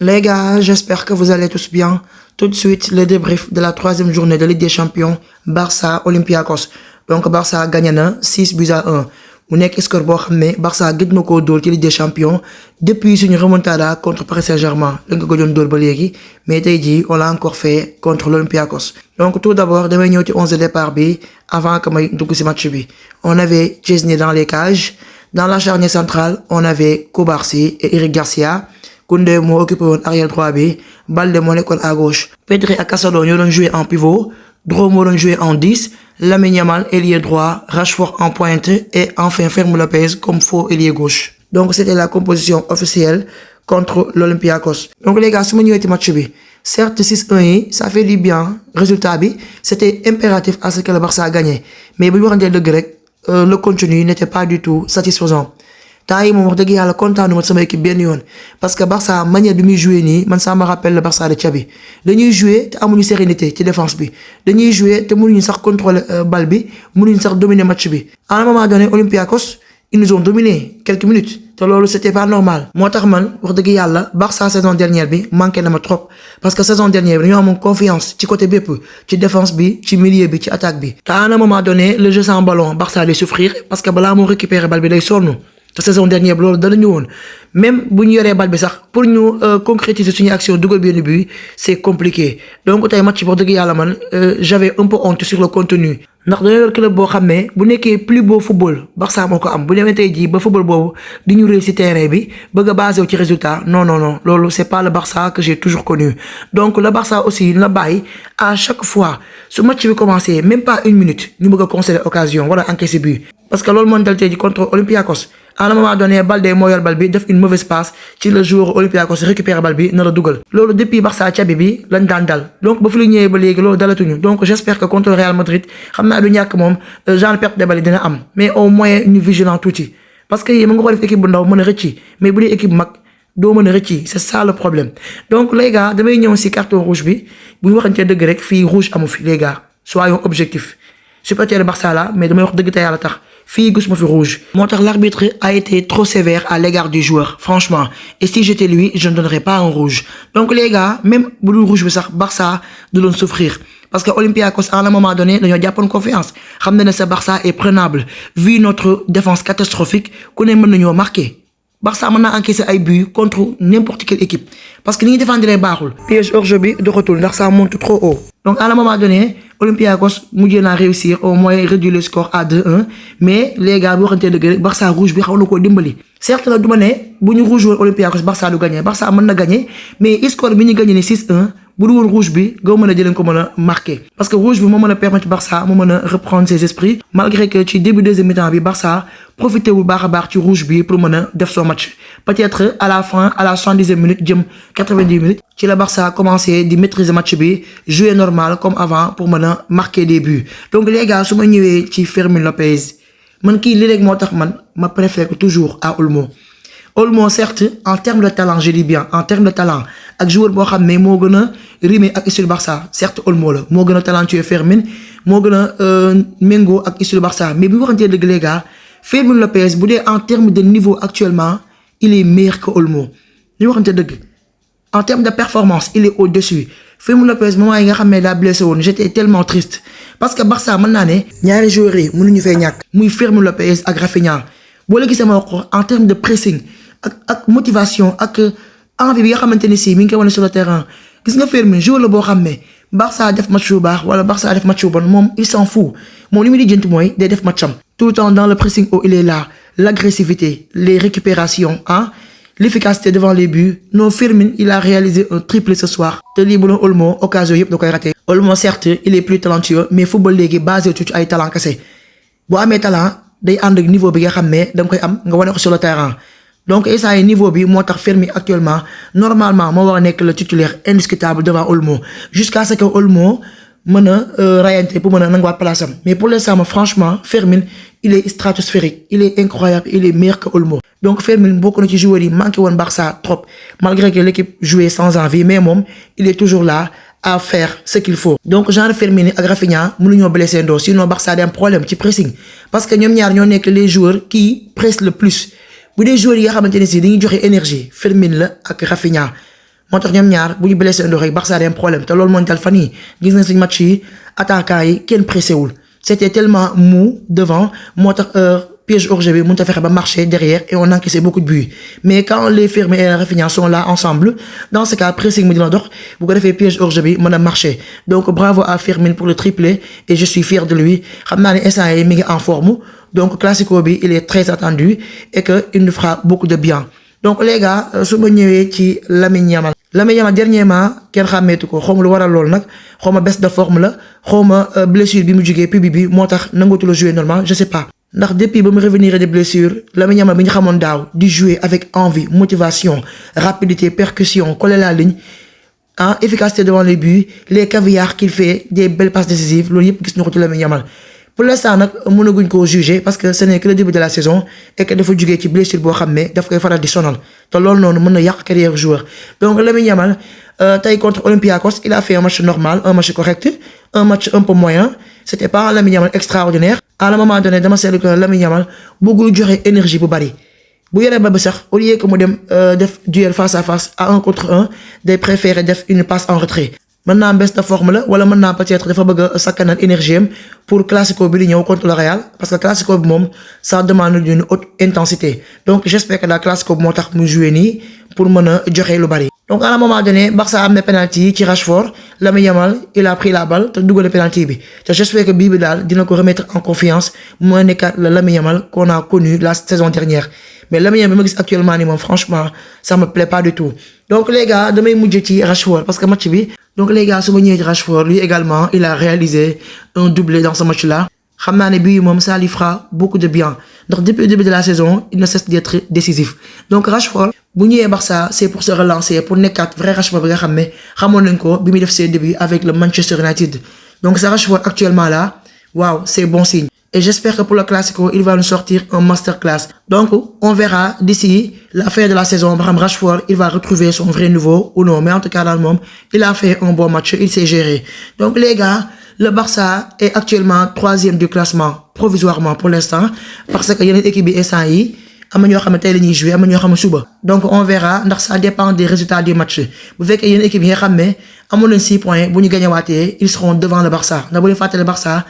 Les gars, j'espère que vous allez tous bien. Tout de suite, le débrief de la troisième journée de Ligue des Champions, Barça Olympiakos. Donc Barça a gagné 6 buts à 1. mu nekk score boo xam ne Barça gëj na koo dóor ci Ligue des Champions depuis suñu remontada contre Paris Saint-Germain lañ ko gëjoon dóor ba léegi mais tey jii on l'a encore fait contre l'Olympiakos. Donc tout d'abord damay ñëw ci 11 de départ bi avant que may dugg ci match bi. On avait Chesney dans les cages. Dans la charnière centrale, on avait Koubarsi et Eric Garcia. Koundé moo occupé woon arrière droit bi, Balde moo nekkoon à gauche. Pedri ak Casado ñoo doon jouer en pivot, Dro moo doon jouer en 10, Lamine Yamal ailier droit, Rashford en pointe et enfin Fermin Lopez comme faux ailier gauche. Donc c'était la composition officielle contre l'Olympiakos. Donc les gars, su ma ñëwee ci match bi, certes 6-1 yi, ça fait du bien. Résultat bi, c'était impératif à ce que le Barça gagne. Mais bu ñu waxantee dëgg rek, le contenu n'était pas du tout satisfaisant. Temps yi moom wax dëgg yàlla kontaanu ma sama équipe benn yoon parce que Barça manière bi muy jouer nii man ça me rappelle le Barça de Xavi dañuy jouer te amuñu sérénité ci défense bi dañuy jouer te mënuñu sax contrôler balle bi mënuñu sax dominer match bi. À un moment donné Olympiakos ils nous ont dominé quelques minutes te loolu c'était pas normal. Moo tax man wax dëgg yàlla Barça saison dernière bi manqué na ma trop parce que saison dernière bi dañoo amoon confiance ci côté bépp ci défense bi ci milieu bi ci attaque bi. Te à un moment donné le jeu sans ballon Barça day souffrir parce que balaa moo récupérer balle bi day sonn. La saison dernière loolu dana ñu woon même bu ñu yoree bal bi sax pour ñu concrétiser suñu action dugal benn but c'est compliqué. Donc tey match wax dëgg yàlla man j'avais un peu honte sur le contenu ndax dañoo yor club boo xam ne bu nekkee plus beau football Barça moo ko am bu demee tey jii ba football boobu di ñu réer ci terrain bi bëgg a basé wu ci résultat non loolu c'est pas le Barça que j'ai toujours connu. Donc le Barça aussi na bàyyi à chaque fois su match bi commencé même pas une minute ñu bëgg a concéder occasion wala encaisser but parce que loolu moo dal tey jii contre Olympiakos. À un moment donné Balde moo yor bal bi def une mauvaise passe ci le joueur Olympiakos récupère bal bi na la dugal. Loolu depuis Barça Xavi bi lañ daan dal donc ba fi lu ñëwee ba léegi loolu dalatuñu donc j'espère que contre Real Madrid xam naa du ñàkk moom genre perte de balle dina am mais au moins ñu vigilant tuuti parce que yi mën nga ko def équipe bu ndaw mën a rëcci mais bu dee équipe mag doo mën a rëcci c'est ça le problème. Donc les gars damay ñëw ci carton rouge bi bu ñu waxantee dëgg rek fii rouge amu fi les gars soyons objectifs supporter le Barça là mais damay wax dëgg te yàlla tax. Fii gisuma fi rouge. Moo tax l'arbitre a été trop sévère à l'égard du joueur franchement et si j'étais lui je ne donnerais pas un rouge. Donc les gars même bu dul rouge bi sax Barça du doon souffrir parce que Olympiakos à un moment donné dañoo jàppoon confiance xam na ne sa Barça est prenable vu notre défense catastrophique ku ne mën nañoo marquer. Barça mën naa encaisser ay buts contre n'importe quelle équipe parce que ni ñuy défendre baaxul. Piège hors-jeu bi doxatul ndax ça monte trop haut. Donc à un moment donné Olympiakos mujjee naa réussir au moins réduire le score à 2-1 mais les gars boo xamante ne dëgg rek Barça rouge bi xaw na koo dimbali. Certes nag du ma ne bu ñu rouge woon Olympiakos Barça du gagné Barça mën na gagné mais score bi ñu gagné ni 6-1 bu dul woon rouge bi gaw mën a jëleen ko mën a marqué parce que rouge bi moo mën a permettre Barça mu mën a reprendre ses esprits malgré que ci début deuxième mi-temps bi Barça profité wul baax a baax ci rouge bi pour mën a def son match. Peut-être à la fin à la 70e minute jëm 90 minutes ci la Barça commencé di maîtriser match bi jouer normal comme avant pour mën a marquer des buts. Donc les gars su ma ñëwee ci Fermin Lopez man kii lii rek moo tax man ma préfère toujours à Olmo. Olmo certes en termes de talent je dis bien en termes de talent ak joueur boo xam ne moo gën a rimer ak style Barça certes Olmo la moo gën a talentueux Fermin moo gën a méngoo ak style Barça mais bu ñu waxantee dëgg les gars Fermin Lopez bu dee en termes de niveau actuellement il est meilleur que Olmo ñu waxante dëgg en termes de performance il est au-dessus. Fermin Lopez moment yi nga xam ne daa blessé woon j'étais tellement triste parce que Barça mën naa ne ñaari joueurs yi mënuñu fay ñàkk muy Fermin Lopez ak Rafinha boo la gisee ma wax ko en termes de pressing ak motivation ak envie bi nga xamante ni si mi ngi koy wane sur le terrain gis nga Fermin joueur la boo xam ne Barça def match bu baax wala Barça def match bu bon moom il s'en fout moom li muy di jënt mooy day def matcham tout le temps dans le pressing haut il est là l'agressivité les récupérations l'efficacité devant les buts. Non, Fermin, il a réalisé un triplé ce soir. Te lii bu doon Olmo occasion yëpp da koy raté. Olmo certes il est plus talentueux mais football léegi basé ci ay talent kese boo amee talent day ànd ak niveau bi nga xam ne da nga koy am nga wane ko sur le terrain. Donc instant yi niveau bi moo tax Fermin actuellement normalement moo war a nekk le titulaire indiscutable devant Olmo jusqu'à ce que Olmo mën a rayante pour mën a nanguwaat place am mais pour l'instant franchement Fermin il est stratosphérique il est incroyable il est meilleur que Olmo. Donc Fermin bokk na ci joueurs yi manqué woon Barça trop malgré que l'équipe jouait sans envie mais moom il est toujours là à faire ce qu'il faut. Donc genre Fermin ak Rafinha mënuñoo blessé ndoo sinon Barça day am problème ci pressing parce que ñoom ñaar ñoo nekk les joueurs qui pressent le plus bu dee joueurs yi nga xamante ne si dañuy joxe énergie Fermin la ak Rafinha moo tax ñoom ñaar bu ñu blessé ndox rek Barça day am problème te loolu moo ñu dal fan yii gis nañ suñ match yi attaquant yi kenn pressé wul c'était tellement mou devant moo tax piège hors jeu bi mënut a fexe ba marcher derrière et on encaissé beaucoup de buts mais quand les Fermin et Rafinha sont là ensemble dans ce cas pressing mi dina dox bu ko defee piège hors jeu bi mën a marcher donc bravo à Fermin pour le triplé et je suis fier de lui xam naa ne instant yi mi ngi en forme donc classico bi il est très attendu et que il nous fera beaucoup de bien donc les gars su ma ñëwee ci Lamine Yamal dernièrement kenn xàmmeetu ko xaw ma lu waral loolu nag xaw ma baisse de forme la xaw ma blessure bi mu jugee pub bi moo tax nangootu la jouer normal je sais pas ndax depuis ba mu revenir des blessures Lamine Yamal bi ñu xamoon daaw di jouer avec envie motivation rapidité percussion coller la ligne efficacité devant les buts les caviars qu'il fait des belles passes décisives loolu yëpp gis ñu ko ci Lamine Yamal pour l'instant nag mënaguñ koo juger parce que ce n'est que le début de la saison et que dafa jugee ci blessure boo xam ne daf koy faral di sonal te loolu noonu mën na yàq carrière joueur donc Lamine Yamal tey contre Olympiakos il a fait un match normal un match correct un match un peu moyen c'était pas un Lamine Yamal extraordinaire à un moment donné dama seetlu que Lamine Yamal bëggul joxe énergie bu bari bu yoree ba sax au lieu que mu dem def duel face à face à 1 contre 1 day préférer def une passe en retrait mën naa baisse de forme la wala mën naa peut-être dafa bëgg a sakkanal énergie am pour classico bi di ñëw contre le Real parce que classico bi moom ça demande d'une haute intensité donc j'espère que la classico bi moo tax mu jouer nii pour mën a joxe lu bari. donc à un moment donné Barça am na penalty ci Rashford Lamine Yamal il a pris la balle te dugal penalty bi te j'espère que bii bi daal dina ko remettre en confiance mu nekkaat la Lamine Yamal qu'on a connu la saison dernière mais Lamine Yamal bi ma gis actuellement nii moom franchement ça me plaît pas du tout donc les gars damay mujj ci Rashford parce que match bi. donc les gars su ma ñëwee ci Rashford lui également il a réalisé un doublé dans ce match-là xam naa ne bii moom ça lui fera beaucoup de bien ndax depuis le début de la saison il ne cesse d'être décisif donc Rashford bu ñëwee Barça c'est pour se relancer pour nekkaat vrai Rashford bi nga xam ne xamoon nañ ko bi muy def ses débuts avec le Manchester United donc ce Rashford actuellement là waaw c'est bon signe et j'espère que pour le Classico il va nous sortir un masterclass donc on verra d'ici la fin de la saison ba xam Rashford il va retrouver son vrai niveau ou non mais en tout cas daal moom il a fait un bon match il s'est géré donc les gars le Barça est actuellement 3e du classement provisoirement pour l'instant parce que yeneen équipe bi instant yi am na ñoo xam ne tey la ñuy jouer am na ñoo xam ne suba donc on verra ndax ça dépend des résultats du match bu fekkee yeneen équipe yi nga xam ne amoon nañ 6 points bu ñu gagnewaatee ils seront devant le Barça ndax bu ñu fàttali Barça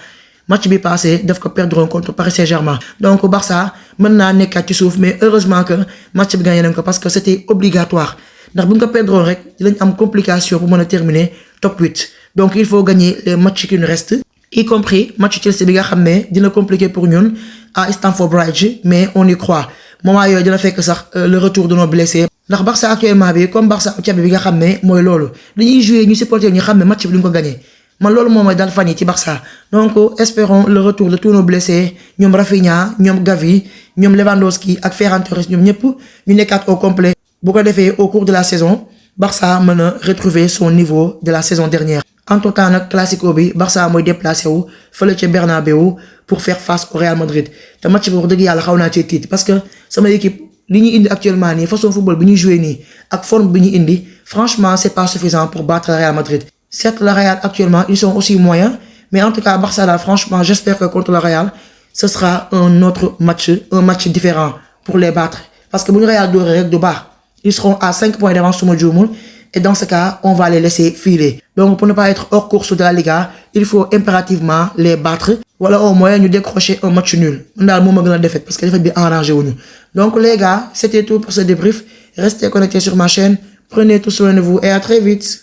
match bi passé daf ko perdre contre Paris Saint-Germain donc Barça mën naa nekkaat ci suuf mais heureusement que match bi gagné nañ ko parce que c'était obligatoire ndax bu ñu ko perdre rek dinañ am complication pour mën a terminer top 8 donc il faut gagner les matchs qui nous restent y compris match Chelsea bi nga xam ne dina compliqué pour ñun à Stamford Bridge mais on y croit moment yooyu dina fekk sax le retour de nos blessés ndax Barça actuellement bi comme Barça cabi bi nga xam ne mooy loolu dañuy jouer ñu supporter ñu xam ne match bi duñ ko gagné man loolu moom mooy dal fan yi ci Barça donc espérons le retour de tous nos blessés ñoom Rafinha ñoom Gavi ñoom Lewandowski ak Ferran Torres ñoom ñëpp ñu nekkaat au complet bu ko defee au cours de la saison Barça mën a retrouver son niveau de la saison dernière. en tout temps nag classico bi Barça mooy déplacé wu fële ca Bernabéu pour faire face au Real Madrid te match bi wax dëgg yàlla xaw naa cee tiit parce que sama équipe li ñuy indi actuellement nii façon football bi ñuy jouer nii ak forme bi ñuy indi franchement c'est pas suffisant pour battre le Real Madrid. Certes, le Real actuellement, ils sont aussi moyens, mais en tout cas, Barça là, franchement, j'espère que contre le Real, ce sera un autre match, un match différent pour les battre. Parce que le Real doit règle de barre. Ils seront à 5 points d'avance sur Modjoumou, et dans ce cas, on va les laisser filer. Donc, pour ne pas être hors course de la Liga, il faut impérativement les battre. Voilà, au moins, nous décrocher un match nul. On a le moment de la défaite, parce que la défaite est bien arrangée. Donc, les gars, c'était tout pour ce débrief. Restez connectés sur ma chaîne. Prenez tout soin de vous et à très vite.